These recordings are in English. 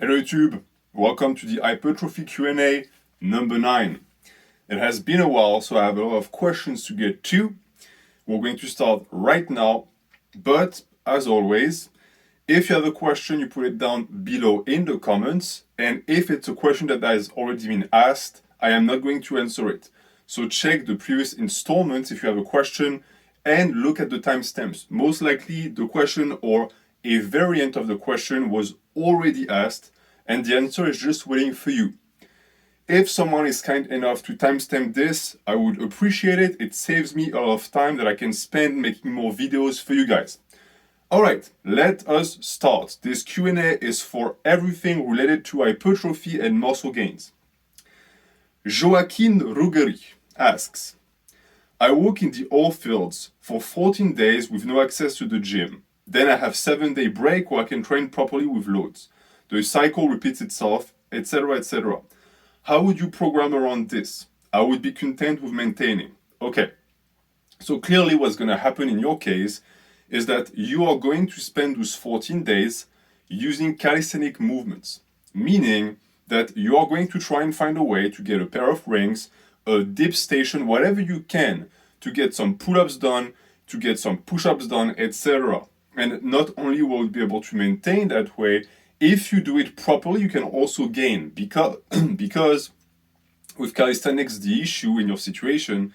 Hello YouTube, welcome to the Hypertrophy Q&A number 9. It has been a while, so I have a lot of questions to get to. We're going to start right now, but as always, if you have a question, you put it down below in the comments, and if it's a question that has already been asked, I am not going to answer it. So check the previous installments if you have a question, and look at the timestamps. Most likely the question or a variant of the question was already asked, and the answer is just waiting for you. If someone is kind enough to timestamp this, I would appreciate it. It saves me a lot of time that I can spend making more videos for you guys. Alright, let us start. This Q&A is for everything related to hypertrophy and muscle gains. Joaquin Ruggeri asks, I work in the oil fields for 14 days with no access to the gym. Then I have 7-day break where I can train properly with loads. The cycle repeats itself, etc., etc. How would you program around this? I would be content with maintaining. Okay, so clearly what's going to happen in your case is that you are going to spend those 14 days using calisthenic movements, meaning that you are going to try and find a way to get a pair of rings, a dip station, whatever you can, to get some pull-ups done, to get some push-ups done, etc. And not only will you be able to maintain that way, if you do it properly, you can also gain, because with calisthenics, the issue in your situation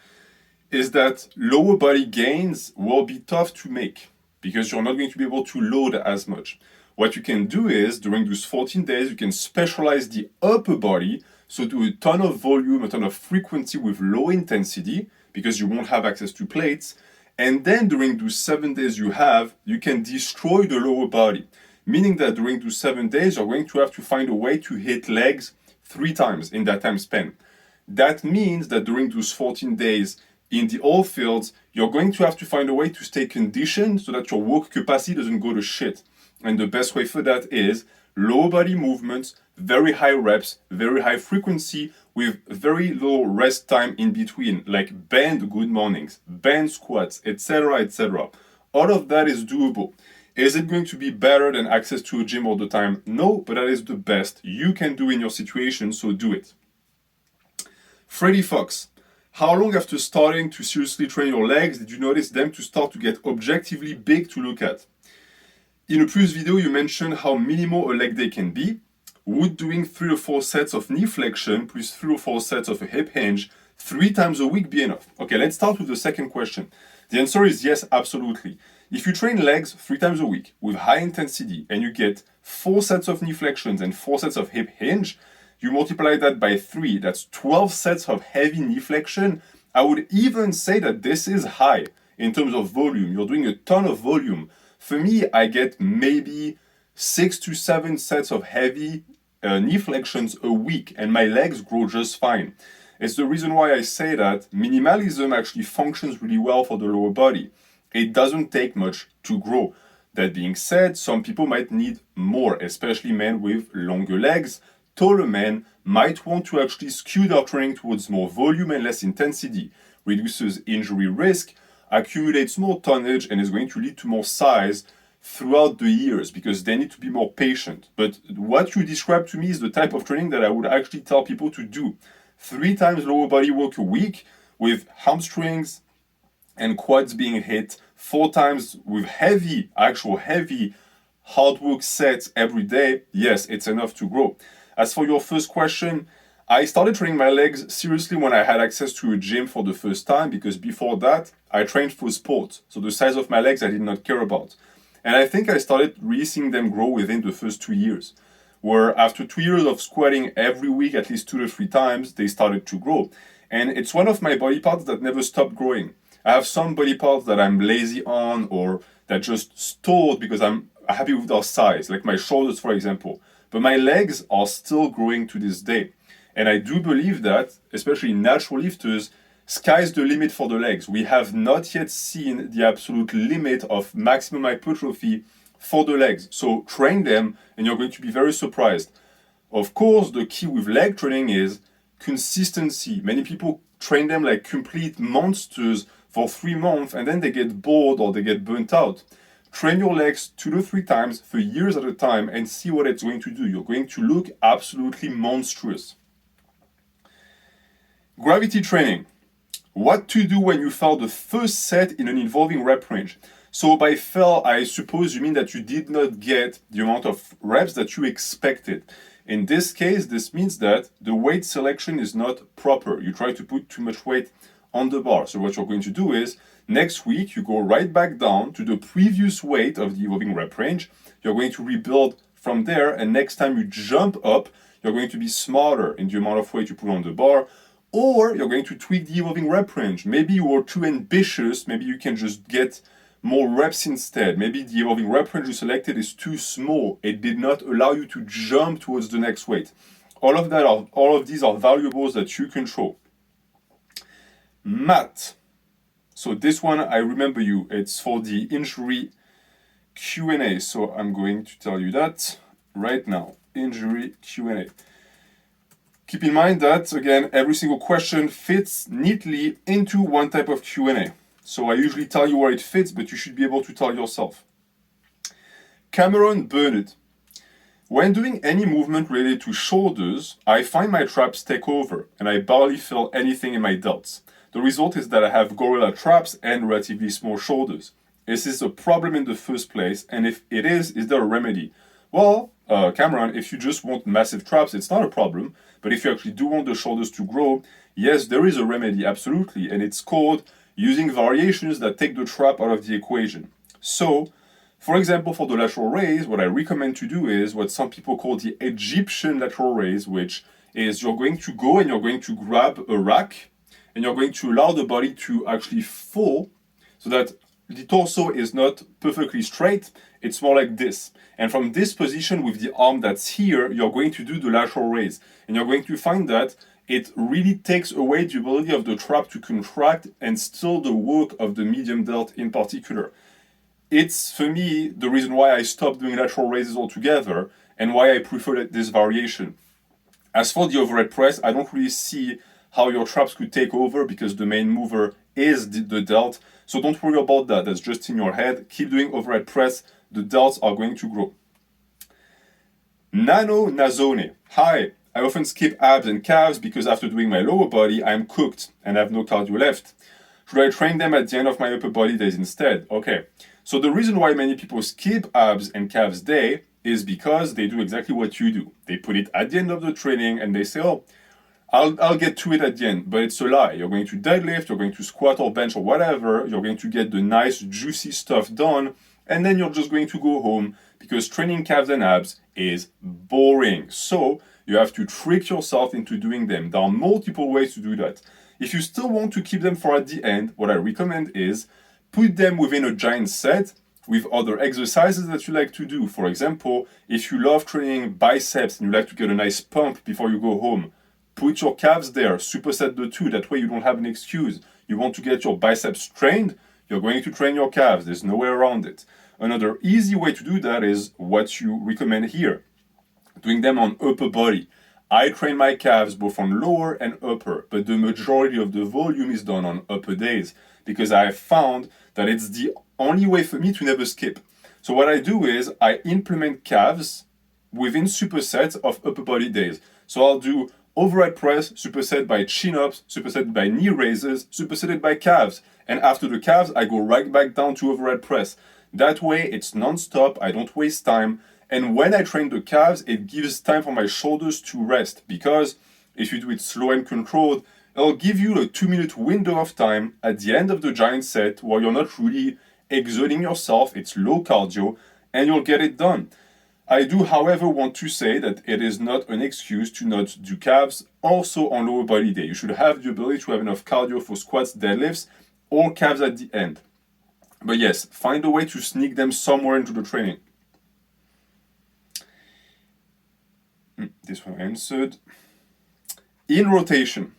is that lower body gains will be tough to make because you're not going to be able to load as much. What you can do is, during those 14 days, you can specialize the upper body, so do a ton of volume, a ton of frequency with low intensity, because you won't have access to plates. And then during those 7 days you can destroy the lower body. Meaning that during those 7 days, you're going to have to find a way to hit legs 3 times in that time span. That means that during those 14 days in the oil fields, you're going to have to find a way to stay conditioned so that your work capacity doesn't go to shit. And the best way for that is lower body movements, very high reps, very high frequency with very low rest time in between, like bend good mornings, bend squats, etc., etc. All of that is doable. Is it going to be better than access to a gym all the time? No, but that is the best you can do in your situation, so do it. Freddy Fox, how long after starting to seriously train your legs did you notice them to start to get objectively big to look at? In a previous video, you mentioned how minimal a leg day can be. Would doing 3 or 4 sets of knee flexion plus 3 or 4 sets of a hip hinge 3 times a week be enough? Okay, let's start with the second question. The answer is yes, absolutely. If you train legs 3 times a week with high intensity and you get 4 sets of knee flexions and 4 sets of hip hinge, you multiply that by 3, that's 12 sets of heavy knee flexion. I would even say that this is high in terms of volume. You're doing a ton of volume. For me, I get maybe 6 to 7 sets of heavy knee flexions a week, and my legs grow just fine. It's the reason why I say that minimalism actually functions really well for the lower body. It doesn't take much to grow. That being said, some people might need more, especially men with longer legs. Taller men might want to actually skew their training towards more volume and less intensity, reduces injury risk, accumulates more tonnage, and is going to lead to more size throughout the years because they need to be more patient. But what you described to me is the type of training that I would actually tell people to do. 3 times lower body work a week with hamstrings and quads being hit, 4 times with actual heavy hard work sets every day. Yes, it's enough to grow. As for your first question, I started training my legs seriously when I had access to a gym for the first time, because before that, I trained for sport. So the size of my legs I did not care about. And I think I started really seeing them grow within the first 2 years, where after 2 years of squatting every week at least 2 to 3 times, they started to grow. And it's one of my body parts that never stopped growing. I have some body parts that I'm lazy on or that just stalled because I'm happy with their size, like my shoulders, for example. But my legs are still growing to this day. And I do believe that, especially natural lifters, sky's the limit for the legs. We have not yet seen the absolute limit of maximum hypertrophy for the legs. So train them and you're going to be very surprised. Of course, the key with leg training is consistency. Many people train them like complete monsters for 3 months and then they get bored or they get burnt out. train your legs 2 to 3 times for years at a time and see what it's going to do. You're going to look absolutely monstrous. Gravity training. What to do when you fail the first set in an involving rep range. So by fail, I suppose you mean that you did not get the amount of reps that you expected. In this case, this means that the weight selection is not proper. You try to put too much weight on the bar. So what you're going to do is, next week, you go right back down to the previous weight of the evolving rep range. You're going to rebuild from there, and next time you jump up, you're going to be smarter in the amount of weight you put on the bar, or you're going to tweak the evolving rep range. Maybe you were too ambitious, maybe you can just get more reps instead. Maybe the evolving rep range you selected is too small. It did not allow you to jump towards the next weight. All of these are variables that you control. Mat. So this one, I remember you. It's for the injury Q&A. So I'm going to tell you that right now. Injury Q&A. Keep in mind that, again, every single question fits neatly into one type of Q&A. So I usually tell you where it fits, but you should be able to tell yourself. Cameron Burnett. When doing any movement related to shoulders, I find my traps take over, and I barely feel anything in my delts. The result is that I have gorilla traps and relatively small shoulders. Is this a problem in the first place? And if it is there a remedy? Well, Cameron, if you just want massive traps, it's not a problem. But if you actually do want the shoulders to grow, yes, there is a remedy, absolutely. And it's called using variations that take the trap out of the equation. So, for example, for the lateral raise, what I recommend to do is what some people call the Egyptian lateral raise, which is you're going to go and you're going to grab a rack and you're going to allow the body to actually fall so that the torso is not perfectly straight, it's more like this. And from this position with the arm that's here, you're going to do the lateral raise. And you're going to find that it really takes away the ability of the trap to contract and still the work of the medium delt in particular. It's, for me, the reason why I stopped doing lateral raises altogether and why I prefer this variation. As for the overhead press, I don't really see how your traps could take over because the main mover is the delt. So don't worry about that. That's just in your head. Keep doing overhead press. The delts are going to grow. Nano Nazone. Hi. I often skip abs and calves because after doing my lower body, I'm cooked and have no cardio left. Should I train them at the end of my upper body days instead? Okay. So the reason why many people skip abs and calves day is because they do exactly what you do. They put it at the end of the training and they say, oh, I'll get to it at the end, but it's a lie. You're going to deadlift, you're going to squat or bench or whatever, you're going to get the nice juicy stuff done, and then you're just going to go home because training calves and abs is boring. So you have to trick yourself into doing them. There are multiple ways to do that. If you still want to keep them for at the end, what I recommend is put them within a giant set with other exercises that you like to do. For example, if you love training biceps and you like to get a nice pump before you go home, put your calves there, superset the two, that way you don't have an excuse. You want to get your biceps trained, you're going to train your calves, there's no way around it. Another easy way to do that is what you recommend here, doing them on upper body. I train my calves both on lower and upper, but the majority of the volume is done on upper days because I have found that it's the only way for me to never skip. So what I do is I implement calves within supersets of upper body days. So I'll do overhead press, superset by chin-ups, superset by knee raises, supersetted by calves. And after the calves, I go right back down to overhead press. That way, it's non-stop, I don't waste time. And when I train the calves, it gives time for my shoulders to rest. Because if you do it slow and controlled, it'll give you a 2-minute window of time at the end of the giant set where you're not really exerting yourself, it's low cardio, and you'll get it done. I do, however, want to say that it is not an excuse to not do calves also on lower body day. You should have the ability to have enough cardio for squats, deadlifts, or calves at the end. But yes, find a way to sneak them somewhere into the training. This one answered. In rotation.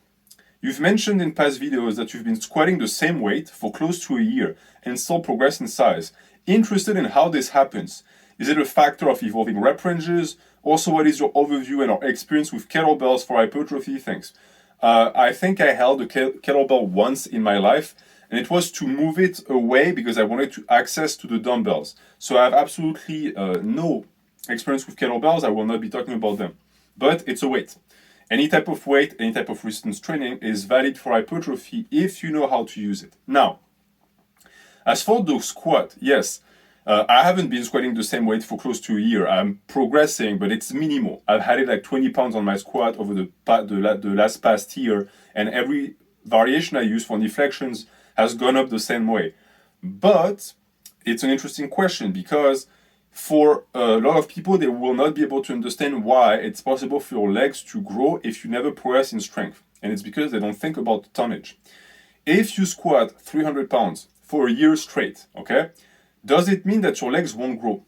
You've mentioned in past videos that you've been squatting the same weight for close to a year and still progress in size. Interested in how this happens. Is it a factor of evolving rep ranges? Also, what is your overview and our experience with kettlebells for hypertrophy? Thanks. I think I held a kettlebell once in my life. and it was to move it away because I wanted to access to the dumbbells. So I have absolutely no experience with kettlebells. I will not be talking about them, but it's a weight. Any type of weight, any type of resistance training is valid for hypertrophy if you know how to use it. Now, as for the squat, yes, I haven't been squatting the same weight for close to a year. I'm progressing, but it's minimal. I've had it like 20 pounds on my squat over the last past year, and every variation I use for deflections has gone up the same way. But it's an interesting question because for a lot of people, they will not be able to understand why it's possible for your legs to grow if you never progress in strength. And it's because they don't think about tonnage. If you squat 300 pounds for a year straight, okay, does it mean that your legs won't grow?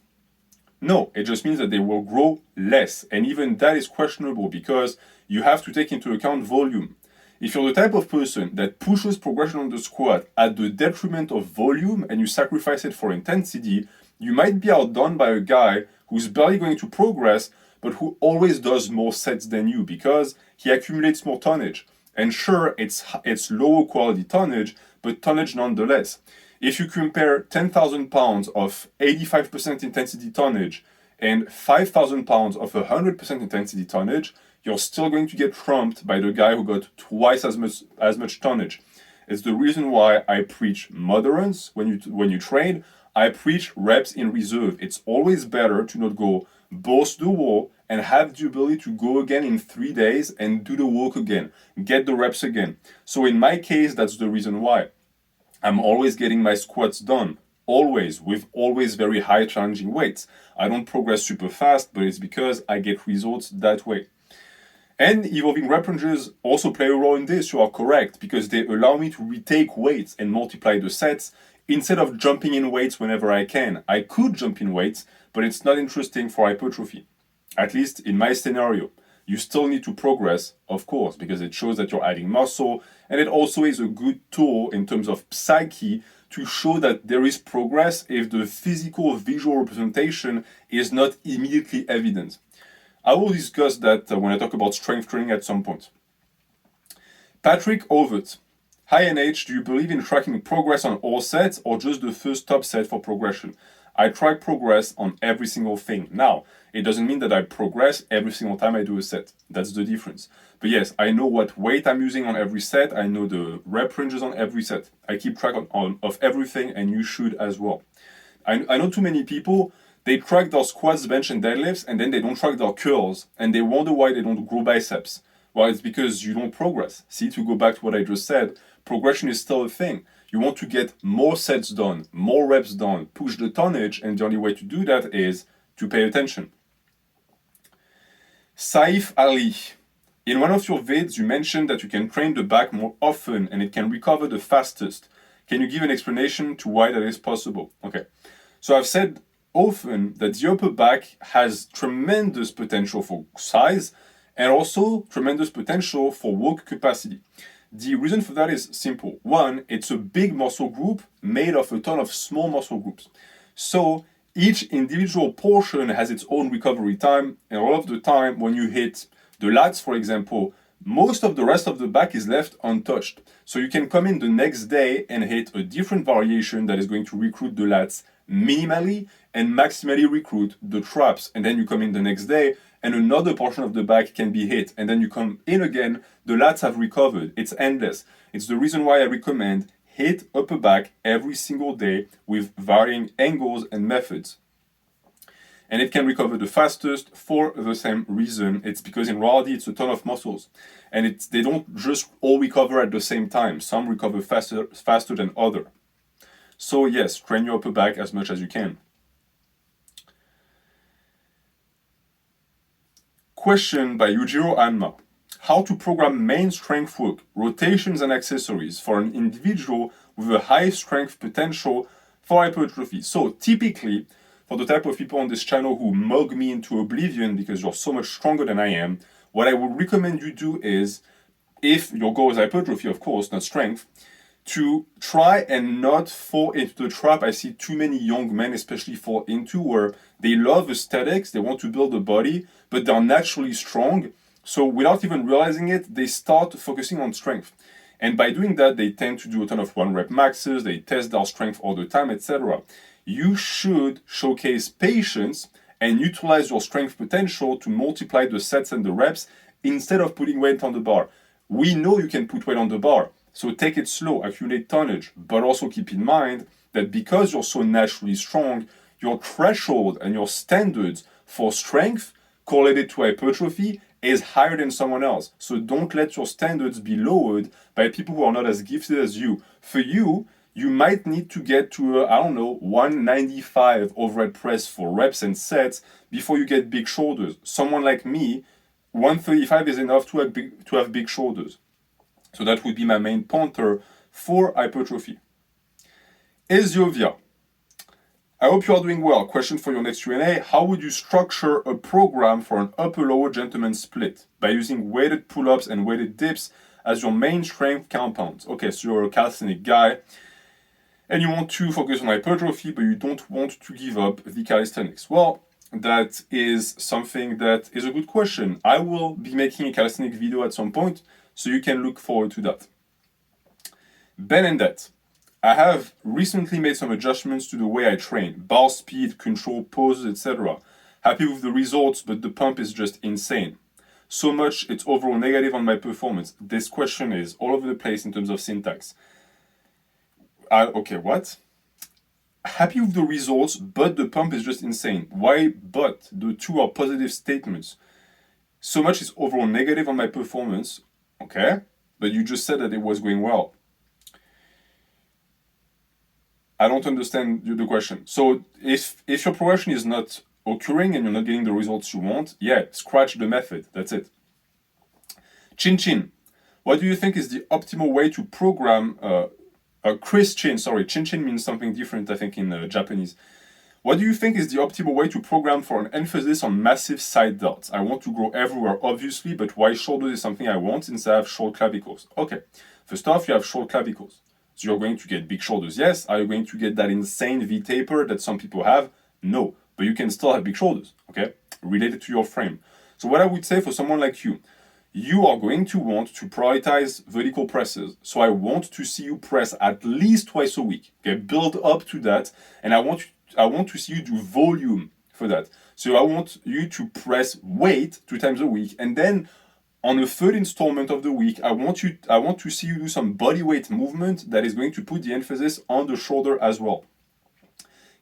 No, it just means that they will grow less. And even that is questionable because you have to take into account volume. If you're the type of person that pushes progression on the squat at the detriment of volume and you sacrifice it for intensity, you might be outdone by a guy who's barely going to progress, but who always does more sets than you because he accumulates more tonnage. And sure, it's lower quality tonnage, but tonnage nonetheless. If you compare 10,000 pounds of 85% intensity tonnage and 5,000 pounds of 100% intensity tonnage, you're still going to get trumped by the guy who got twice as much tonnage. It's the reason why I preach moderance when you train. I preach reps in reserve. It's always better to not go balls to the wall and have the ability to go again in 3 days and do the work again, get the reps again. So in my case, that's the reason why. I'm always getting my squats done, always, with always very high challenging weights. I don't progress super fast, but it's because I get results that way. And evolving rep ranges also play a role in this, you are correct, because they allow me to retake weights and multiply the sets instead of jumping in weights whenever I can. I could jump in weights, but it's not interesting for hypertrophy, at least in my scenario. You still need to progress, of course, because it shows that you're adding muscle, and it also is a good tool in terms of psyche to show that there is progress if the physical visual representation is not immediately evident. I will discuss that when I talk about strength training at some point. Patrick Overt. Hi NH, do you believe in tracking progress on all sets or just the first top set for progression? I track progress on every single thing. Now, it doesn't mean that I progress every single time I do a set. That's the difference. But yes, I know what weight I'm using on every set. I know the rep ranges on every set. I keep track of everything, and you should as well. I know too many people, they track their squats, bench, and deadlifts, and then they don't track their curls, and they wonder why they don't grow biceps. Well, it's because you don't progress. See, to go back to what I just said, progression is still a thing. You want to get more sets done, more reps done, push the tonnage, and the only way to do that is to pay attention. Saif Ali. In one of your vids, you mentioned that you can train the back more often and it can recover the fastest. Can you give an explanation to why that is possible? Okay. So I've said often that the upper back has tremendous potential for size and also tremendous potential for work capacity. The reason for that is simple. One, it's a big muscle group made of a ton of small muscle groups. So each individual portion has its own recovery time, and all of the time when you hit the lats, for example, most of the rest of the back is left untouched. So you can come in the next day and hit a different variation that is going to recruit the lats minimally and maximally recruit the traps. And then you come in the next day and another portion of the back can be hit. And then you come in again, the lats have recovered. It's endless. It's the reason why I recommend hit upper back every single day with varying angles and methods. And it can recover the fastest for the same reason. It's because in reality, it's a ton of muscles. And they don't just all recover at the same time. Some recover faster than others. So yes, train your upper back as much as you can. Question by Yujiro Anma. How to program main strength work, rotations and accessories for an individual with a high strength potential for hypertrophy. So typically, for the type of people on this channel who mug me into oblivion because you're so much stronger than I am, what I would recommend you do is, if your goal is hypertrophy, of course, not strength, to try and not fall into the trap I see too many young men especially fall into, where they love aesthetics, they want to build a body, but they're naturally strong. So without even realizing it, they start focusing on strength. And by doing that, they tend to do a ton of 1 rep maxes, they test their strength all the time, etc. You should showcase patience and utilize your strength potential to multiply the sets and the reps instead of putting weight on the bar. We know you can put weight on the bar, so take it slow, accumulate tonnage, but also keep in mind that because you're so naturally strong, your threshold and your standards for strength correlated to hypertrophy is higher than someone else. So don't let your standards be lowered by people who are not as gifted as you. For you, you might need to get to, 195 overhead press for reps and sets before you get big shoulders. Someone like me, 135 is enough to have big shoulders. So that would be my main pointer for hypertrophy. Eziovia. I hope you are doing well. Question for your next Q&A. How would you structure a program for an upper-lower gentleman split? By using weighted pull-ups and weighted dips as your main strength compounds. Okay, so you're a calisthenic guy and you want to focus on hypertrophy, but you don't want to give up the calisthenics. Well, that is something that is a good question. I will be making a calisthenic video at some point, so you can look forward to that. Ben and that. I have recently made some adjustments to the way I train. Bar speed, control, poses, etc. Happy with the results, but the pump is just insane. So much it's overall negative on my performance. This question is all over the place in terms of syntax. Okay, what? Happy with the results, but the pump is just insane. Why but? The two are positive statements. So much is overall negative on my performance. Okay, but you just said that it was going well. I don't understand the question. So if your progression is not occurring and you're not getting the results you want, yeah, scratch the method. That's it. Chin Chin. What do you think is the optimal way to program Chris Chin? Sorry, Chin Chin means something different, I think, in Japanese. What do you think is the optimal way to program for an emphasis on massive side delts? I want to grow everywhere, obviously, but wide shoulders is something I want since I have short clavicles. Okay, first off, you have short clavicles. So you're going to get big shoulders, yes. Are you going to get that insane V-taper that some people have? No, but you can still have big shoulders, okay? Related to your frame. So what I would say for someone like you, you are going to want to prioritize vertical presses. So I want to see you press at least twice a week, okay? Build up to that, and I want to see you do volume for that. So I want you to press weight 2 times a week, and then on the third installment of the week, I want to see you do some body weight movement that is going to put the emphasis on the shoulder as well.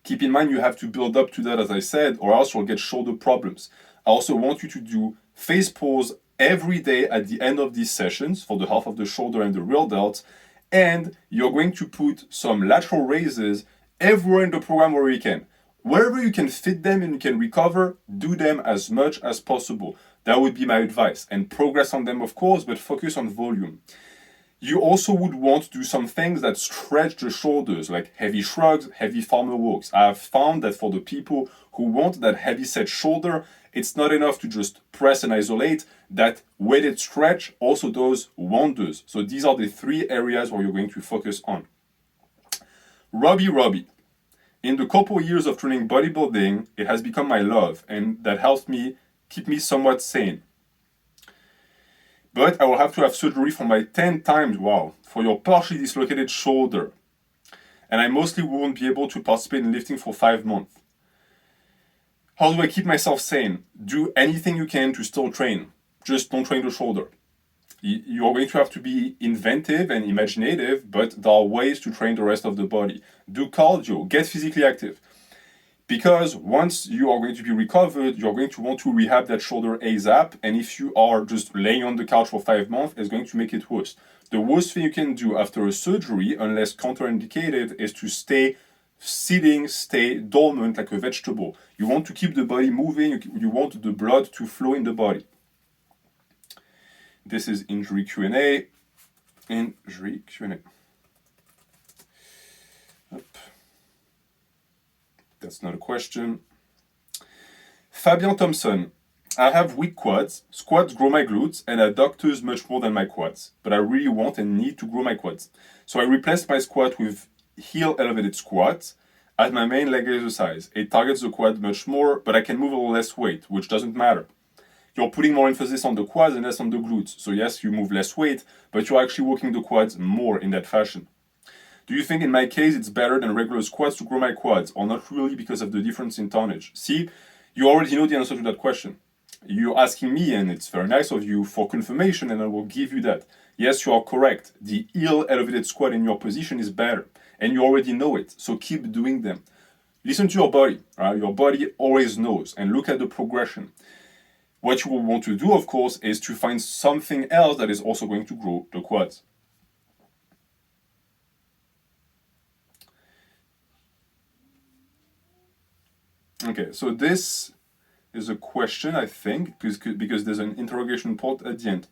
Keep in mind you have to build up to that, as I said, or else you'll get shoulder problems. I also want you to do face pulls every day at the end of these sessions for the half of the shoulder and the real delts, and you're going to put some lateral raises everywhere in the program where you can. Wherever you can fit them and you can recover, do them as much as possible. That would be my advice. And progress on them, of course, but focus on volume. You also would want to do some things that stretch the shoulders, like heavy shrugs, heavy farmer walks. I have found that for the people who want that heavy set shoulder, it's not enough to just press and isolate. That weighted stretch also does wonders. So these are the 3 areas where you're going to focus on. Robbie. In the couple years of training bodybuilding, it has become my love, and that helps me keep me somewhat sane. But I will have to have surgery for my 10 times, for your partially dislocated shoulder. And I mostly won't be able to participate in lifting for 5 months. How do I keep myself sane? Do anything you can to still train. Just don't train the shoulder. You're going to have to be inventive and imaginative, but there are ways to train the rest of the body. Do cardio, get physically active. Because once you are going to be recovered, you're going to want to rehab that shoulder ASAP. And if you are just laying on the couch for 5 months, it's going to make it worse. The worst thing you can do after a surgery, unless contraindicated, is to stay sitting, stay dormant like a vegetable. You want to keep the body moving. You want the blood to flow in the body. This is injury Q&A. Injury Q&A. Up. That's not a question. Fabian Thompson. I have weak quads. Squats grow my glutes and adductors much more than my quads. But I really want and need to grow my quads. So I replaced my squat with heel elevated squat as my main leg exercise. It targets the quad much more, but I can move a little less weight, which doesn't matter. you're putting more emphasis on the quads and less on the glutes. So yes, you move less weight, but you're actually working the quads more in that fashion. Do you think in my case it's better than regular squats to grow my quads, or not really because of the difference in tonnage? See, you already know the answer to that question. You're asking me, and it's very nice of you, for confirmation, and I will give you that. Yes, you are correct. The heel elevated squat in your position is better, and you already know it, so keep doing them. Listen to your body, right? Your body always knows, and look at the progression. What you will want to do, of course, is to find something else that is also going to grow the quads. Okay, so this is a question, I think, because there's an interrogation part at the end.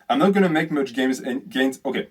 I'm not going to make much gains. Okay,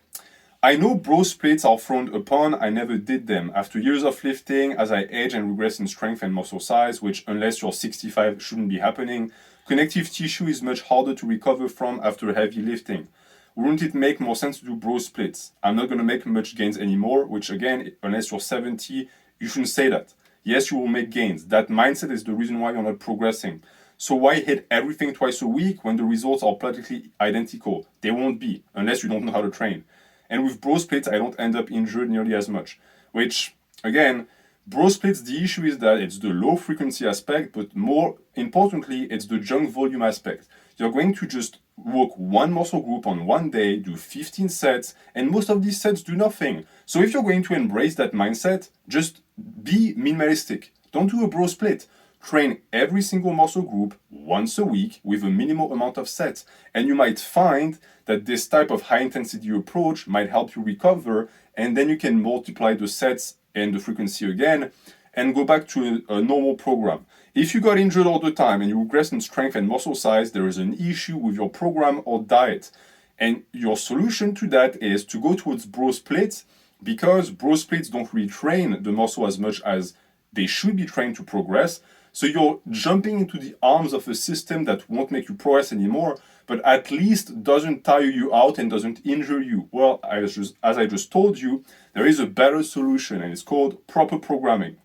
I know bro splits are frowned upon. I never did them. After years of lifting, as I age and regress in strength and muscle size, which unless you're 65 shouldn't be happening, connective tissue is much harder to recover from after heavy lifting. Wouldn't it make more sense to do bro splits? I'm not going to make much gains anymore, which again, unless you're 70, you shouldn't say that. Yes, you will make gains. That mindset is the reason why you're not progressing. So why hit everything twice a week when the results are practically identical? They won't be, unless you don't know how to train. And with bro splits, I don't end up injured nearly as much. Which, again, bro splits, the issue is that it's the low frequency aspect, but more importantly, it's the junk volume aspect. You're going to just work one muscle group on one day, do 15 sets, and most of these sets do nothing. So if you're going to embrace that mindset, just be minimalistic. Don't do a bro split. Train every single muscle group once a week with a minimal amount of sets. And you might find that this type of high intensity approach might help you recover, and then you can multiply the sets and the frequency again and go back to a normal program. If you got injured all the time and you regress in strength and muscle size, there is an issue with your program or diet. And your solution to that is to go towards bro splits, because bro splits don't really train the muscle as much as they should be trained to progress. So you're jumping into the arms of a system that won't make you progress anymore, but at least doesn't tire you out and doesn't injure you. Well, as I just told you, there is a better solution, and it's called proper programming.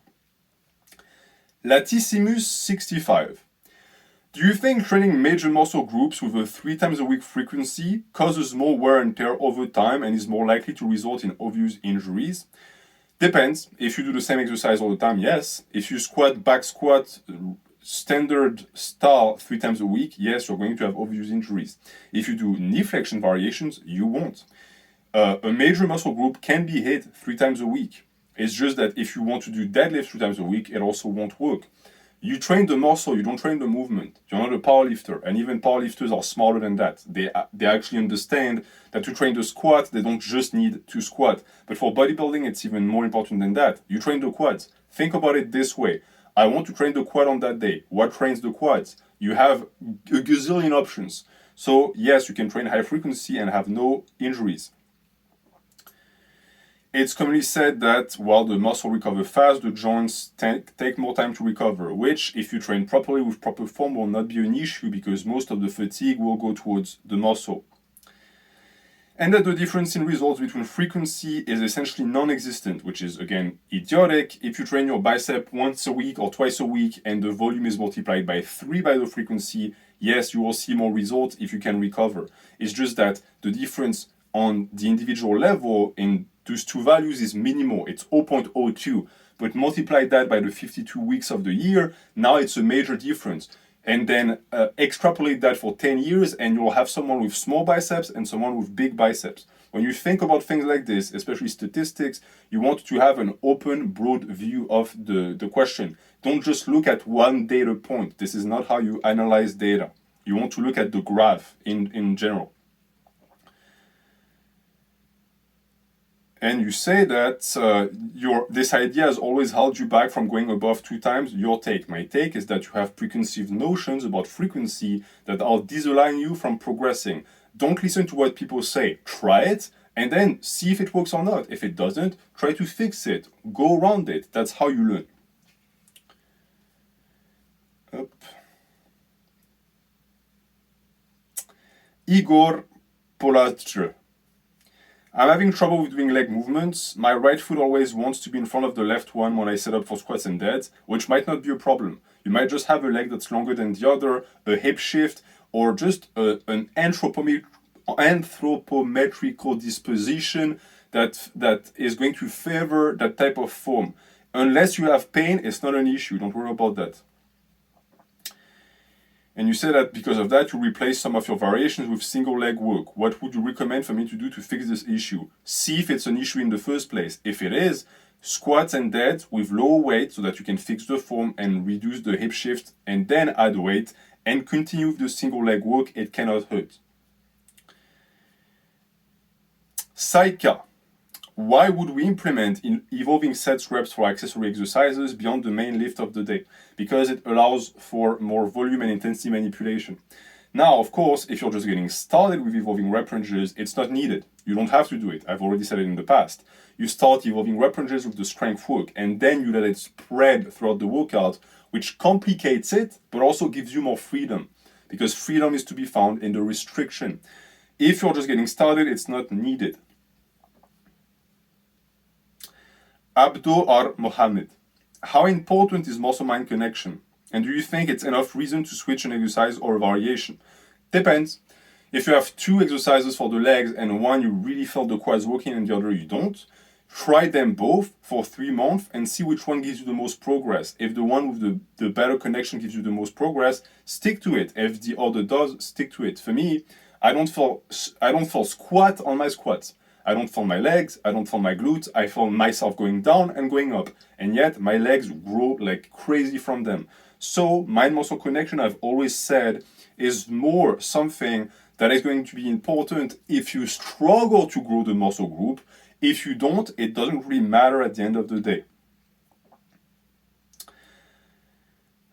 Latissimus65. Do you think training major muscle groups with a 3 times a week frequency causes more wear and tear over time and is more likely to result in obvious injuries? Depends. If you do the same exercise all the time, yes. If you squat, back squat, standard style 3 times a week, yes, you're going to have obvious injuries. If you do knee flexion variations, you won't. A major muscle group can be hit 3 times a week. It's just that if you want to do deadlifts 3 times a week, it also won't work. You train the muscle, you don't train the movement. You're not a powerlifter, and even powerlifters are smarter than that. They actually understand that to train the squat, they don't just need to squat. But for bodybuilding, it's even more important than that. You train the quads. Think about it this way. I want to train the quad on that day. What trains the quads? You have a gazillion options. So yes, you can train high frequency and have no injuries. It's commonly said that while the muscle recovers fast, the joints take more time to recover, which, if you train properly with proper form, will not be an issue because most of the fatigue will go towards the muscle. And that the difference in results between frequency is essentially non-existent, which is, again, idiotic. If you train your bicep once a week or twice a week and the volume is multiplied by 3 by the frequency, yes, you will see more results if you can recover. It's just that the difference on the individual level in those two values is minimal. It's 0.02, but multiply that by the 52 weeks of the year, now it's a major difference. And then extrapolate that for 10 years and you'll have someone with small biceps and someone with big biceps. When you think about things like this, especially statistics, you want to have an open, broad view of the question. Don't just look at one data point. This is not how you analyze data. You want to look at the graph in general. And you say that this idea has always held you back from going above 2 times. Your take. My take is that you have preconceived notions about frequency that are disaligning you from progressing. Don't listen to what people say. Try it, and then see if it works or not. If it doesn't, try to fix it. Go around it. That's how you learn. Up. Igor Polacz. I'm having trouble with doing leg movements. My right foot always wants to be in front of the left one when I set up for squats and deads, which might not be a problem. You might just have a leg that's longer than the other, a hip shift, or just an anthropometrical disposition that is going to favor that type of form. Unless you have pain, it's not an issue. Don't worry about that. And you say that because of that, you replace some of your variations with single leg work. What would you recommend for me to do to fix this issue? See if it's an issue in the first place. If it is, squats and deads with low weight so that you can fix the form and reduce the hip shift, and then add weight and continue with the single leg work. It cannot hurt. Saika. Why would we implement evolving sets reps for accessory exercises beyond the main lift of the day? Because it allows for more volume and intensity manipulation. Now, of course, if you're just getting started with evolving rep ranges, it's not needed. You don't have to do it. I've already said it in the past. You start evolving rep ranges with the strength work, and then you let it spread throughout the workout, which complicates it, but also gives you more freedom. Because freedom is to be found in the restriction. If you're just getting started, it's not needed. Abdo or Mohammed. How important is muscle-mind connection? And do you think it's enough reason to switch an exercise or a variation? Depends. If you have two exercises for the legs and one you really felt the quads working and the other you don't, try them both for 3 months and see which one gives you the most progress. If the one with the better connection gives you the most progress, stick to it. If the other does, stick to it. For me, I don't feel squat on my squats. I don't feel my legs, I don't feel my glutes, I feel myself going down and going up. And yet my legs grow like crazy from them. So mind-muscle connection, I've always said, is more something that is going to be important if you struggle to grow the muscle group. If you don't, it doesn't really matter at the end of the day.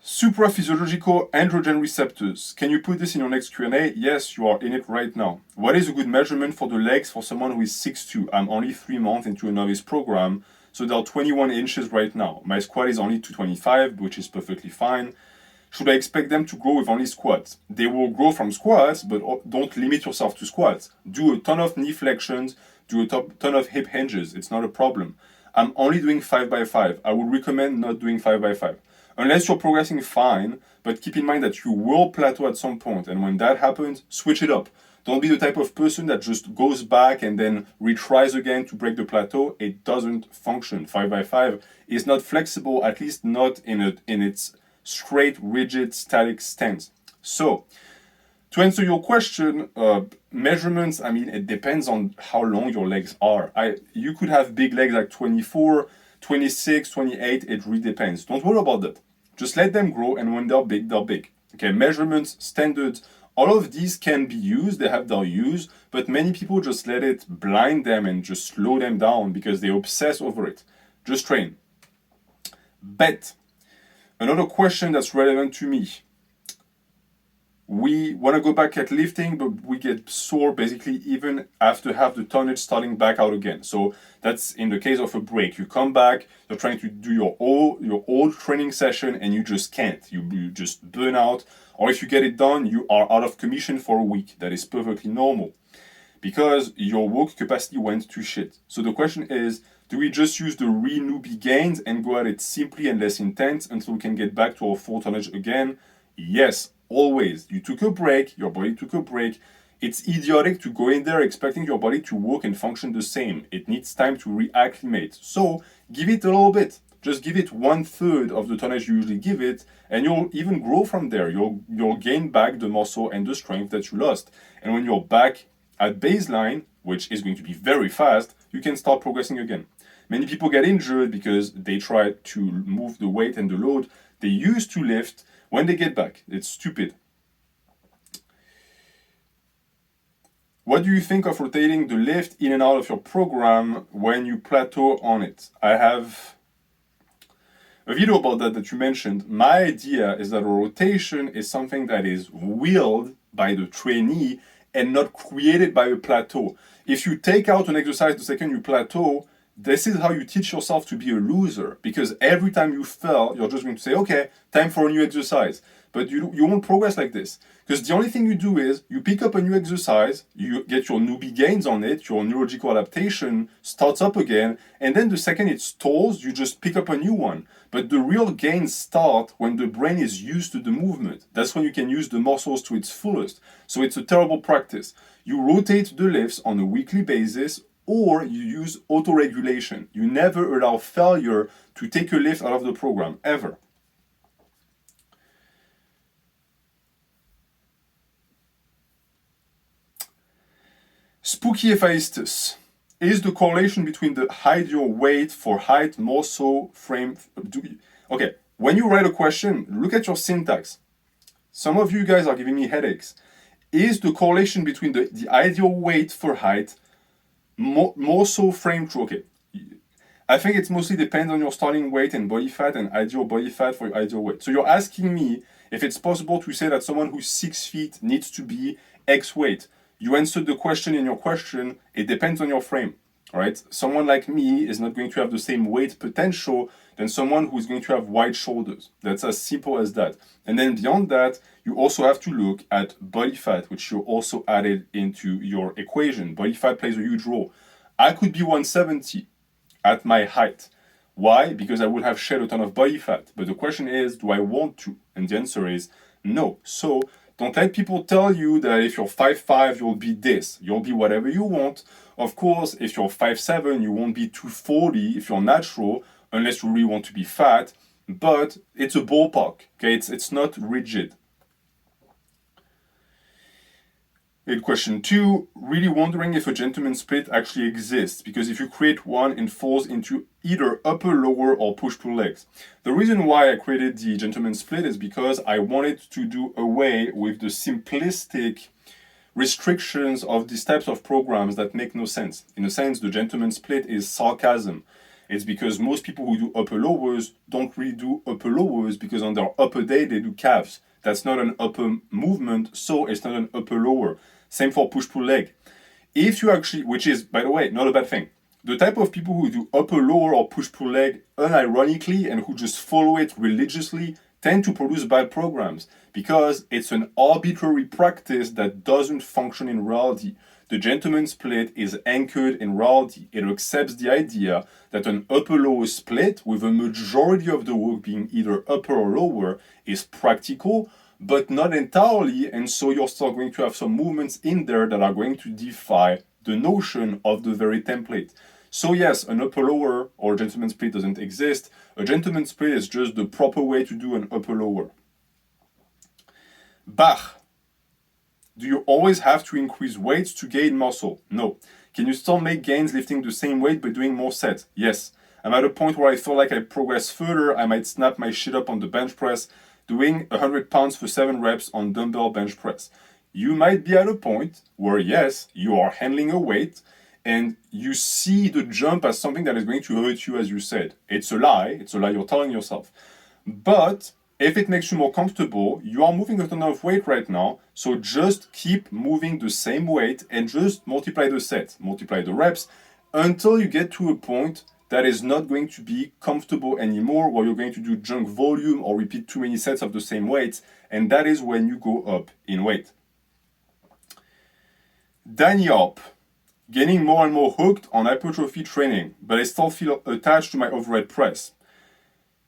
Supraphysiological androgen receptors. Can you put this in your next Q&A? Yes, you are in it right now. What is a good measurement for the legs for someone who is 6'2"? I'm only 3 months into a novice program, so they're 21 inches right now. My squat is only 225, which is perfectly fine. Should I expect them to grow with only squats? They will grow from squats, but don't limit yourself to squats. Do a ton of knee flexions, do a ton of hip hinges. It's not a problem. I'm only doing 5x5. I would recommend not doing 5x5. Unless you're progressing fine, but keep in mind that you will plateau at some point, and when that happens, switch it up. Don't be the type of person that just goes back and then retries again to break the plateau. It doesn't function. 5x5 is not flexible, at least not in its straight, rigid, static stance. So, to answer your question, measurements, I mean, it depends on how long your legs are. You could have big legs like 24, 26, 28, it really depends. Don't worry about that. Just let them grow, and when they're big, they're big. Okay, measurements, standards, all of these can be used, they have their use, but many people just let it blind them and just slow them down because they obsess over it. Just train. Bet. Another question that's relevant to me. We want to go back at lifting, but we get sore basically even after have the tonnage starting back out again. So that's in the case of a break. You come back, you're trying to do your old training session, and you just can't. You just burn out. Or if you get it done, you are out of commission for a week. That is perfectly normal because your work capacity went to shit. So the question is, do we just use the re-newbie gains and go at it simply and less intense until we can get back to our full tonnage again? Yes. Always. You took a break, your body took a break. It's idiotic to go in there expecting your body to work and function the same. It needs time to reacclimate. So give it a little bit. Just give it 1/3 of the tonnage you usually give it, and you'll even grow from there. You'll gain back the muscle and the strength that you lost. And when you're back at baseline, which is going to be very fast, you can start progressing again. Many people get injured because they try to move the weight and the load they used to lift when they get back. It's stupid. What do you think of rotating the lift in and out of your program when you plateau on it? I have a video about that you mentioned. My idea is that a rotation is something that is willed by the trainee and not created by a plateau. If you take out an exercise the second you plateau, this is how you teach yourself to be a loser, because every time you fail, you're just going to say, okay, time for a new exercise. but you won't progress like this. Because the only thing you do is you pick up a new exercise, you get your newbie gains on it, your neurological adaptation starts up again, and then the second it stalls, you just pick up a new one. But the real gains start when the brain is used to the movement. That's when you can use the muscles to its fullest. So it's a terrible practice. You rotate the lifts on a weekly basis, or you use autoregulation. You never allow failure to take a lift out of the program, ever. Spooky Hephaestus. Is the correlation between the ideal weight for height, muscle, frame... Okay, when you write a question, look at your syntax. Some of you guys are giving me headaches. Is the correlation between the ideal weight for height, muscle, frame... Okay, I think it mostly depends on your starting weight and body fat and ideal body fat for your ideal weight. So you're asking me if it's possible to say that someone who's 6 feet needs to be X weight. You answered the question in your question, it depends on your frame, right? Someone like me is not going to have the same weight potential than someone who's going to have wide shoulders. That's as simple as that. And then beyond that, you also have to look at body fat, which you also added into your equation. Body fat plays a huge role. I could be 170 at my height. Why? Because I would have shed a ton of body fat. But the question is, do I want to? And the answer is no. So don't let people tell you that if you're 5'5", you'll be this. You'll be whatever you want. Of course, if you're 5'7", you won't be 240 if you're natural, unless you really want to be fat. But it's a ballpark, okay? It's not rigid. In question 2, really wondering if a gentleman split actually exists, because if you create one, it falls into either upper, lower, or push-pull legs. The reason why I created the gentleman split is because I wanted to do away with the simplistic restrictions of these types of programs that make no sense. In a sense, the gentleman split is sarcasm. It's because most people who do upper lowers don't really do upper lowers because on their upper day they do calves. That's not an upper movement, so it's not an upper lower. Same for push-pull leg. If you actually, which is, by the way, not a bad thing. The type of people who do upper lower or push-pull leg unironically and who just follow it religiously tend to produce bad programs because it's an arbitrary practice that doesn't function in reality. The gentleman split is anchored in reality. It accepts the idea that an upper-lower split with a majority of the work being either upper or lower is practical, but not entirely, and so you're still going to have some movements in there that are going to defy the notion of the very template. So yes, an upper-lower or gentleman split doesn't exist. A gentleman split is just the proper way to do an upper-lower. Bach. Do you always have to increase weights to gain muscle? No. Can you still make gains lifting the same weight but doing more sets? Yes. I'm at a point where I feel like I progress further. I might snap my shit up on the bench press, doing 100 pounds for 7 reps on dumbbell bench press. You might be at a point where, yes, you are handling a weight and you see the jump as something that is going to hurt you, as you said. It's a lie you're telling yourself. But if it makes you more comfortable, you are moving a ton of weight right now, so just keep moving the same weight and just multiply the sets, multiply the reps, until you get to a point that is not going to be comfortable anymore, where you're going to do junk volume or repeat too many sets of the same weights, and that is when you go up in weight. Danny Hop. Getting more and more hooked on hypertrophy training, but I still feel attached to my overhead press,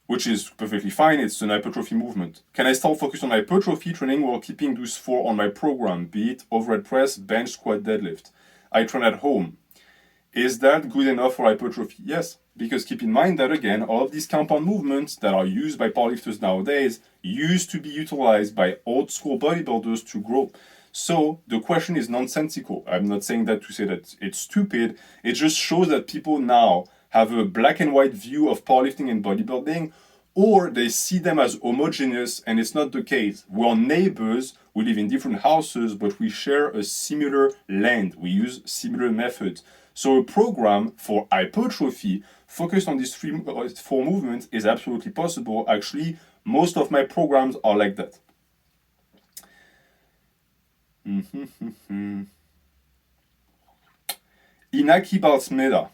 which is perfectly fine. It's an hypertrophy movement. Can I still focus on hypertrophy training while keeping those 4 on my program, be it overhead press, bench, squat, deadlift? I train at home. Is that good enough for hypertrophy? Yes, because keep in mind that again, all of these compound movements that are used by powerlifters nowadays used to be utilized by old school bodybuilders to grow. So the question is nonsensical. I'm not saying that to say that it's stupid. It just shows that people now have a black and white view of powerlifting and bodybuilding, or they see them as homogeneous, and it's not the case. We're neighbors, we live in different houses, but we share a similar land. We use similar methods. So a program for hypertrophy focused on these 4 movements is absolutely possible. Actually, most of my programs are like that. Inaki Balsmeda.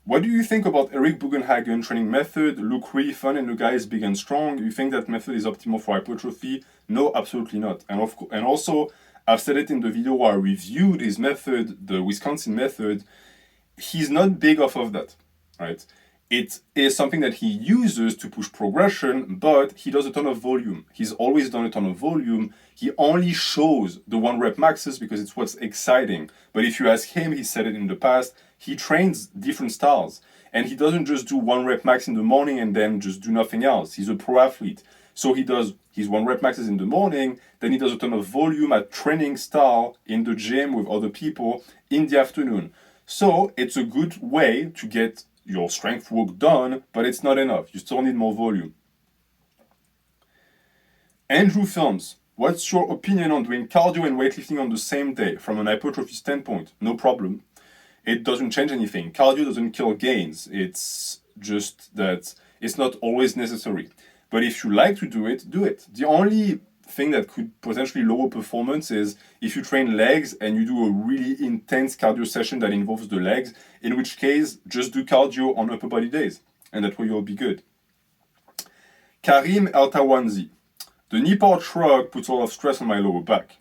What do you think about Eric Bugenhagen training method? Look really fun and the guy is big and strong. You think that method is optimal for hypertrophy? No, absolutely not. And also, I've said it in the video where I reviewed his method, the Wisconsin method. He's not big off of that, right? It is something that he uses to push progression, but he does a ton of volume. He's always done a ton of volume. He only shows the 1 rep maxes because it's what's exciting. But if you ask him, he said it in the past, he trains different styles. And he doesn't just do 1 rep max in the morning and then just do nothing else. He's a pro athlete. So he does his 1 rep maxes in the morning, then he does a ton of volume at training style in the gym with other people in the afternoon. So it's a good way to get your strength work done, but it's not enough. You still need more volume. Andrew Films, what's your opinion on doing cardio and weightlifting on the same day from an hypertrophy standpoint? No problem. It doesn't change anything. Cardio doesn't kill gains. It's just that it's not always necessary. But if you like to do it, do it. The only thing that could potentially lower performance is if you train legs and you do a really intense cardio session that involves the legs, in which case just do cardio on upper body days and that way you'll be good. Karim Eltawanzi, the Nippard shrug puts a lot of stress on my lower back.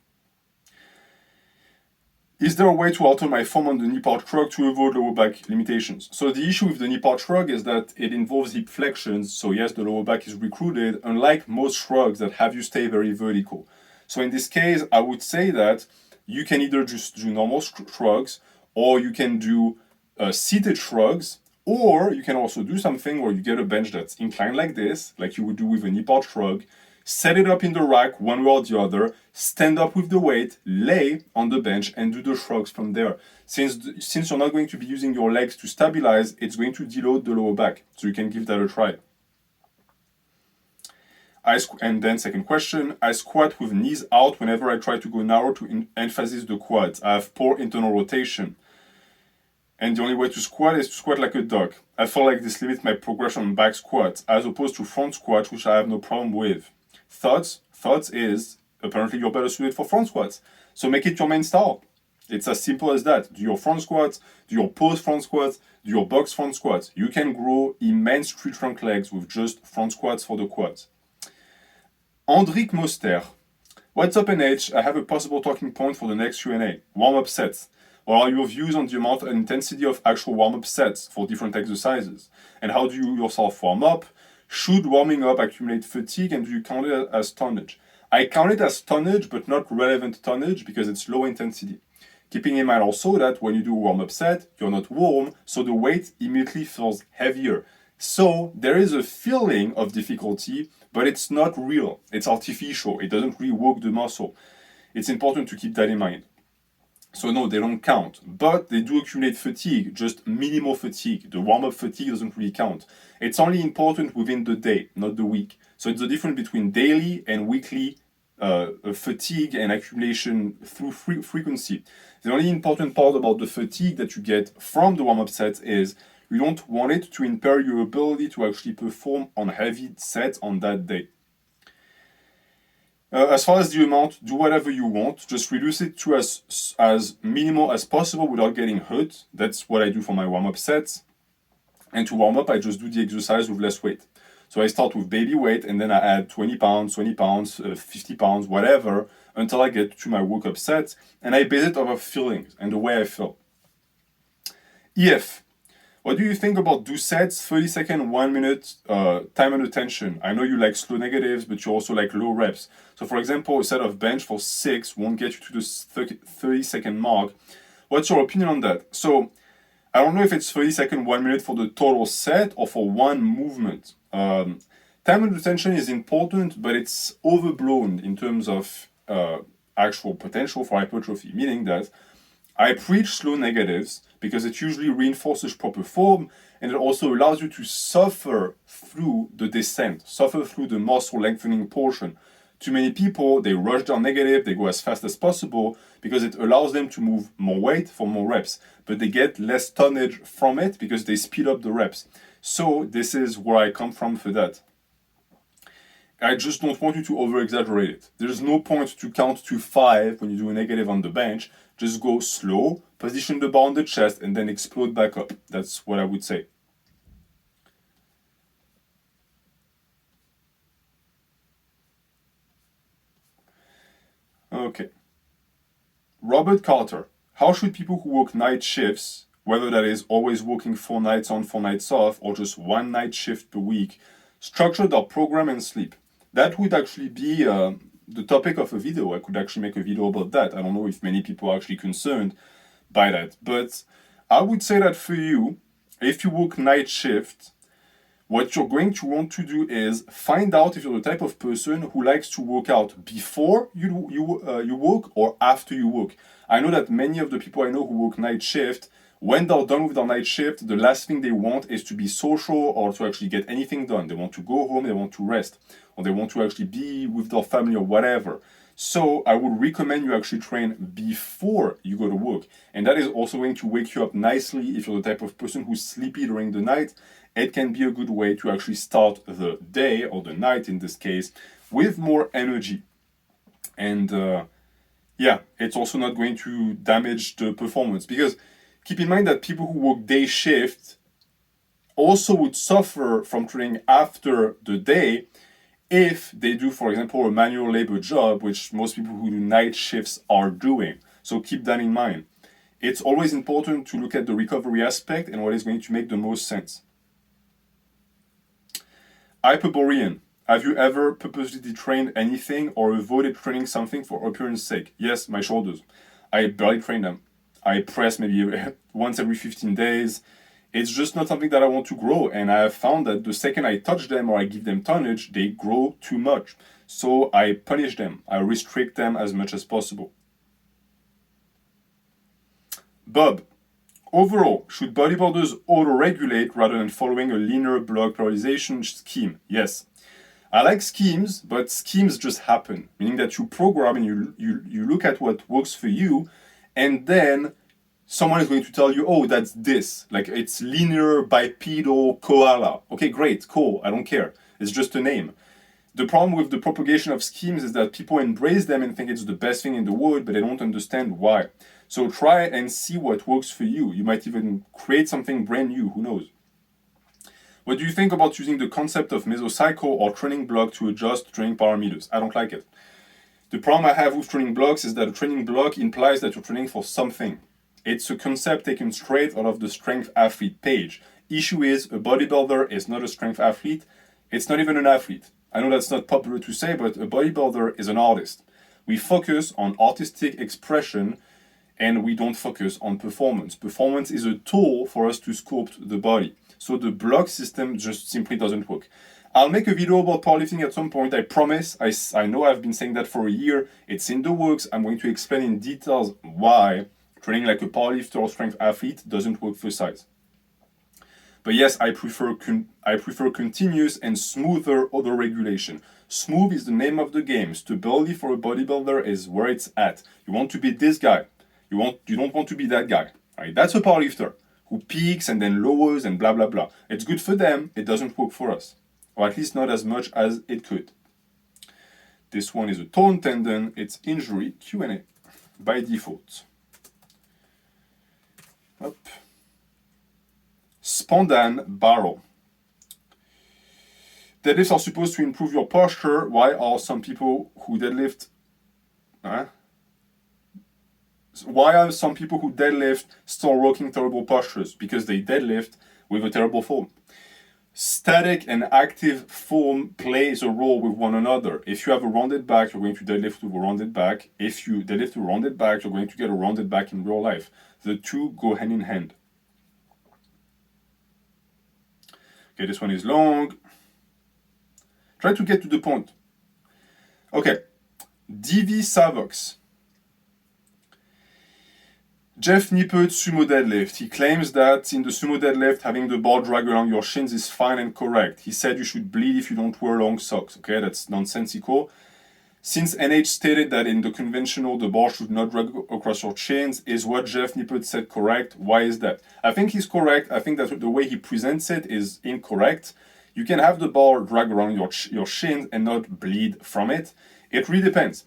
Is there a way to alter my form on the Nippard shrug to avoid lower back limitations? So the issue with the Nippard shrug is that it involves hip flexions. So yes, the lower back is recruited, unlike most shrugs that have you stay very vertical. So in this case, I would say that you can either just do normal shrugs, or you can do seated shrugs, or you can also do something where you get a bench that's inclined like this, like you would do with a Nippard shrug, set it up in the rack one way or the other, stand up with the weight, lay on the bench, and do the shrugs from there. Since you're not going to be using your legs to stabilize, it's going to deload the lower back. So you can give that a try. And then second question, I squat with knees out whenever I try to go narrow to emphasize the quads. I have poor internal rotation. And the only way to squat is to squat like a duck. I feel like this limits my progression on back squats, as opposed to front squats, which I have no problem with. Thoughts is, apparently you're better suited for front squats. So make it your main style. It's as simple as that. Do your front squats, do your post front squats, do your box front squats. You can grow immense tree trunk legs with just front squats for the quads. Andrik Moster. What's up, NH? I have a possible talking point for the next Q&A. Warm-up sets. What are your views on the amount and intensity of actual warm-up sets for different exercises? And how do you yourself warm up? Should warming up accumulate fatigue, and do you count it as tonnage? I count it as tonnage, but not relevant tonnage because it's low intensity. Keeping in mind also that when you do a warm-up set, you're not warm, so the weight immediately feels heavier. So there is a feeling of difficulty, but it's not real. It's artificial. It doesn't really work the muscle. It's important to keep that in mind. So no, they don't count, but they do accumulate fatigue, just minimal fatigue. The warm-up fatigue doesn't really count. It's only important within the day, not the week. So it's the difference between daily and weekly fatigue and accumulation through frequency. The only important part about the fatigue that you get from the warm-up sets is you don't want it to impair your ability to actually perform on heavy sets on that day. As far as the amount, do whatever you want. Just reduce it to as minimal as possible without getting hurt. That's what I do for my warm-up sets. And to warm up, I just do the exercise with less weight. So I start with baby weight, and then I add 20 pounds, 50 pounds, whatever, until I get to my workup set. And I base it off of feelings and the way I feel. EF. What do you think about do sets, 30 second, 1 minute, time and attention? I know you like slow negatives, but you also like low reps. So for example, a set of bench for 6 won't get you to the 30 second mark. What's your opinion on that? So I don't know if it's 30 second, 1 minute for the total set or for one movement. Time and attention is important, but it's overblown in terms of actual potential for hypertrophy, meaning that I preach slow negatives because it usually reinforces proper form, and it also allows you to suffer through the descent, suffer through the muscle lengthening portion. Too many people, they rush down negative, they go as fast as possible because it allows them to move more weight for more reps, but they get less tonnage from it because they speed up the reps. So this is where I come from for that. I just don't want you to over-exaggerate it. There's no point to count to 5 when you do a negative on the bench. Just go slow, position the bar on the chest, and then explode back up. That's what I would say. Okay. Robert Carter. How should people who work night shifts, whether that is always working 4 nights on, 4 nights off, or just 1 night shift per week, structure their program and sleep? That would actually be the topic of a video. I could actually make a video about that. I don't know if many people are actually concerned by that. But I would say that for you, if you work night shift, what you're going to want to do is find out if you're the type of person who likes to work out before you work or after you work. I know that many of the people I know who work night shift, when they're done with their night shift, the last thing they want is to be social or to actually get anything done. They want to go home, they want to rest, or they want to actually be with their family or whatever. So I would recommend you actually train before you go to work. And that is also going to wake you up nicely if you're the type of person who's sleepy during the night. It can be a good way to actually start the day, or the night in this case, with more energy. And yeah, it's also not going to damage the performance. Because keep in mind that people who work day shift also would suffer from training after the day if they do, for example, a manual labor job, which most people who do night shifts are doing. So keep that in mind. It's always important to look at the recovery aspect and what is going to make the most sense. Hyperborean. Have you ever purposely trained anything or avoided training something for appearance sake? Yes, my shoulders. I barely train them. I press maybe once every 15 days. It's just not something that I want to grow. And I have found that the second I touch them or I give them tonnage, they grow too much. So I punish them. I restrict them as much as possible. Bob. Overall, should bodybuilders autoregulate rather than following a linear block periodization scheme? Yes. I like schemes, but schemes just happen, meaning that you program and you look at what works for you, and then someone is going to tell you, oh, that's this. Like, it's linear, bipedal, koala. Okay, great, cool, I don't care. It's just a name. The problem with the propagation of schemes is that people embrace them and think it's the best thing in the world, but they don't understand why. So try and see what works for you. You might even create something brand new, who knows? What do you think about using the concept of mesocycle or training block to adjust training parameters? I don't like it. The problem I have with training blocks is that a training block implies that you're training for something. It's a concept taken straight out of the strength athlete page. Issue is, a bodybuilder is not a strength athlete. It's not even an athlete. I know that's not popular to say, but a bodybuilder is an artist. We focus on artistic expression and we don't focus on performance. Performance is a tool for us to sculpt the body. So the block system just simply doesn't work. I'll make a video about powerlifting at some point, I promise. I know I've been saying that for a year. It's in the works. I'm going to explain in details why training like a powerlifter or strength athlete doesn't work for size. But yes, I prefer continuous and smoother autoregulation. Smooth is the name of the game. Stability for a bodybuilder is where it's at. You want to be this guy. You don't want to be that guy. Right? That's a powerlifter who peaks and then lowers and blah, blah, blah. It's good for them. It doesn't work for us. Or at least not as much as it could. This one is a torn tendon. It's injury Q&A by default. Up. Spondan barrel. Deadlifts are supposed to improve your posture. Why are some people who deadlift... Why are some people who deadlift still rocking terrible postures? Because they deadlift with a terrible form. Static and active form plays a role with one another. If you have a rounded back, you're going to deadlift with a rounded back. If you deadlift a rounded back, you're going to get a rounded back in real life. The two go hand in hand. Okay, this one is long. Try to get to the point. Okay, DV Savox. Jeff Nippard sumo deadlift. He claims that in the sumo deadlift, having the bar drag along your shins is fine and correct. He said you should bleed if you don't wear long socks. Okay, that's nonsensical. Since NH stated that in the conventional, the bar should not drag across your shins, is what Jeff Nippard said correct? Why is that? I think he's correct. I think that the way he presents it is incorrect. You can have the bar drag around your shins and not bleed from it. It really depends.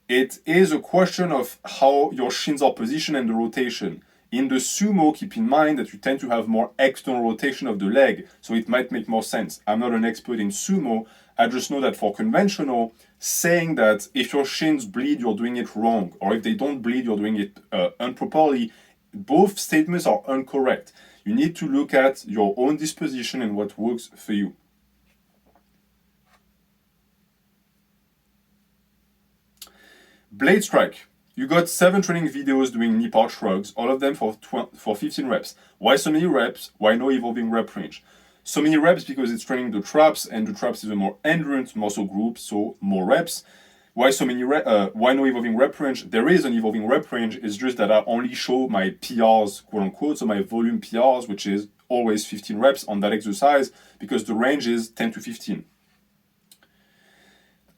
It is a question of how your shins are positioned and the rotation. In the sumo, keep in mind that you tend to have more external rotation of the leg, so it might make more sense. I'm not an expert in sumo. I just know that for conventional, saying that if your shins bleed, you're doing it wrong, or if they don't bleed, you're doing it improperly, both statements are incorrect. You need to look at your own disposition and what works for you. Blade strike. You got 7 training videos doing Nippard shrugs, all of them for 15 reps. Why so many reps? Why no evolving rep range? So many reps because it's training the traps, and the traps is a more endurance muscle group, so more reps. Why so many why no evolving rep range? There is an evolving rep range, it's just that I only show my PRs, quote unquote, so my volume PRs, which is always 15 reps on that exercise, because the range is 10 to 15.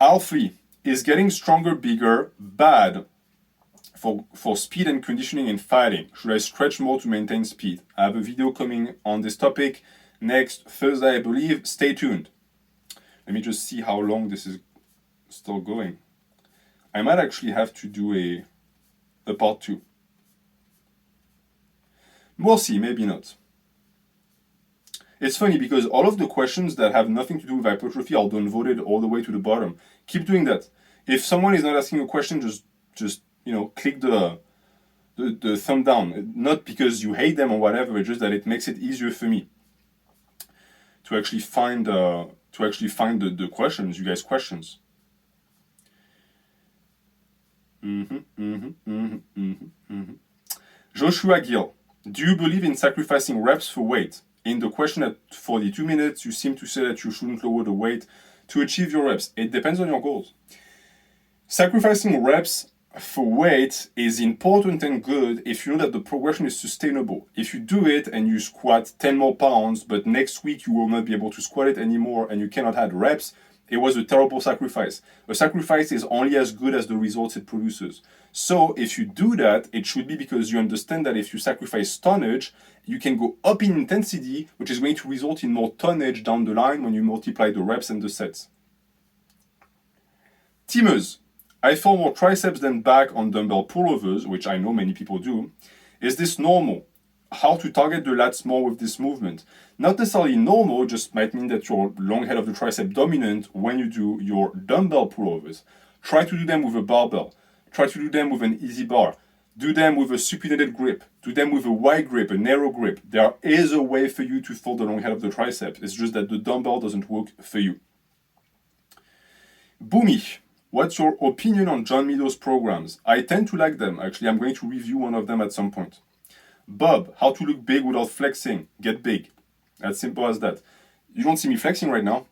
Alfie is getting stronger, bigger, bad for speed and conditioning and fighting. Should I stretch more to maintain speed? I have a video coming on this topic next Thursday, I believe. Stay tuned. Let me just see how long this is still going. I might actually have to do a part 2. We'll see, maybe not. It's funny because all of the questions that have nothing to do with hypertrophy are downvoted all the way to the bottom. Keep doing that. If someone is not asking a question, just click the thumb down. Not because you hate them or whatever, it's just that it makes it easier for me to actually find the questions, you guys' questions. Joshua Gill, do you believe in sacrificing reps for weight? In the question at 42 minutes, you seem to say that you shouldn't lower the weight to achieve your reps. It depends on your goals. Sacrificing reps for weight is important and good if you know that the progression is sustainable. If you do it and you squat 10 more pounds, but next week you will not be able to squat it anymore and you cannot add reps, it was a terrible sacrifice. A sacrifice is only as good as the results it produces. So if you do that, it should be because you understand that if you sacrifice tonnage, you can go up in intensity, which is going to result in more tonnage down the line when you multiply the reps and the sets. Teamers, I feel more triceps than back on dumbbell pullovers, which I know many people do. Is this normal? How to target the lats more with this movement? Not necessarily normal, just might mean that you're long head of the tricep dominant when you do your dumbbell pullovers. Try to do them with a barbell. Try to do them with an easy bar. Do them with a supinated grip. Do them with a wide grip, a narrow grip. There is a way for you to fold the long head of the tricep. It's just that the dumbbell doesn't work for you. Boomy, what's your opinion on John Meadows programs? I tend to like them. Actually, I'm going to review one of them at some point. Bob, how to look big without flexing? Get big. As simple as that. You don't see me flexing right now.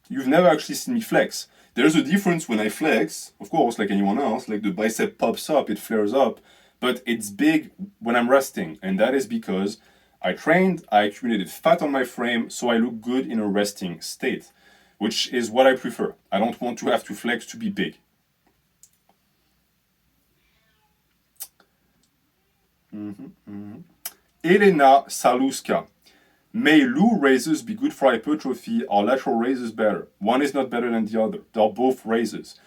You've never actually seen me flex. There's a difference when I flex, of course, like anyone else, like the bicep pops up, it flares up, but it's big when I'm resting, and that is because I trained, I accumulated fat on my frame, so I look good in a resting state, which is what I prefer. I don't want to have to flex to be big. Elena Saluska. May Lou raises be good for hypertrophy or lateral raises better? One is not better than the other. They're both raises.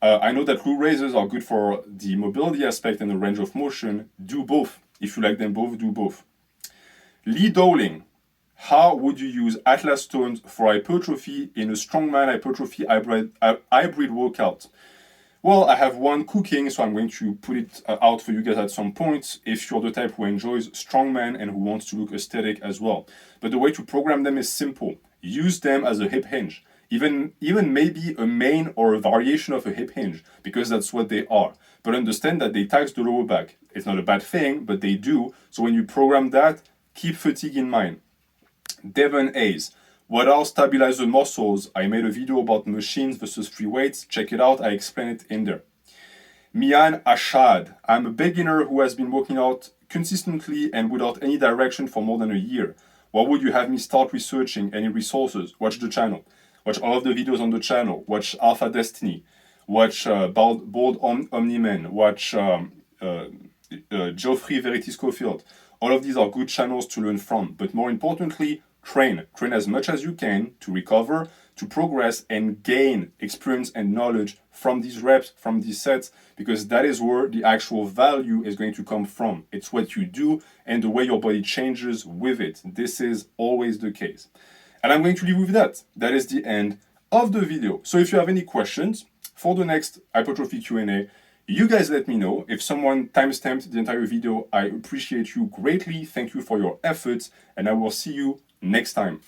I know that Lou raises are good for the mobility aspect and the range of motion. Do both. If you like them both, do both. Lee Dowling. How would you use Atlas stones for hypertrophy in a strongman hypertrophy hybrid workout? Well, I have one cooking, so I'm going to put it out for you guys at some point if you're the type who enjoys strongman and who wants to look aesthetic as well. But the way to program them is simple. Use them as a hip hinge. Even maybe a main or a variation of a hip hinge, because that's what they are. But understand that they tax the lower back. It's not a bad thing, but they do. So when you program that, keep fatigue in mind. Devon Hayes. What are stabilizer muscles? I made a video about machines versus free weights. Check it out. I explain it in there. Mian Ashad. I'm a beginner who has been working out consistently and without any direction for more than a year. What would you have me start researching? Any resources? Watch the channel. Watch all of the videos on the channel. Watch Alpha Destiny. Watch Bold Omni-Man. Watch Geoffrey Verity Schofield. All of these are good channels to learn from. But more importantly, train as much as you can to recover, to progress and gain experience and knowledge from these reps, from these sets, because that is where the actual value is going to come from. It's what you do and the way your body changes with it. This is always the case. And I'm going to leave with that. That is the end of the video. So if you have any questions for the next hypertrophy Q&A, you guys let me know. If someone timestamped the entire video, I appreciate you greatly. Thank you for your efforts, and I will see you next time.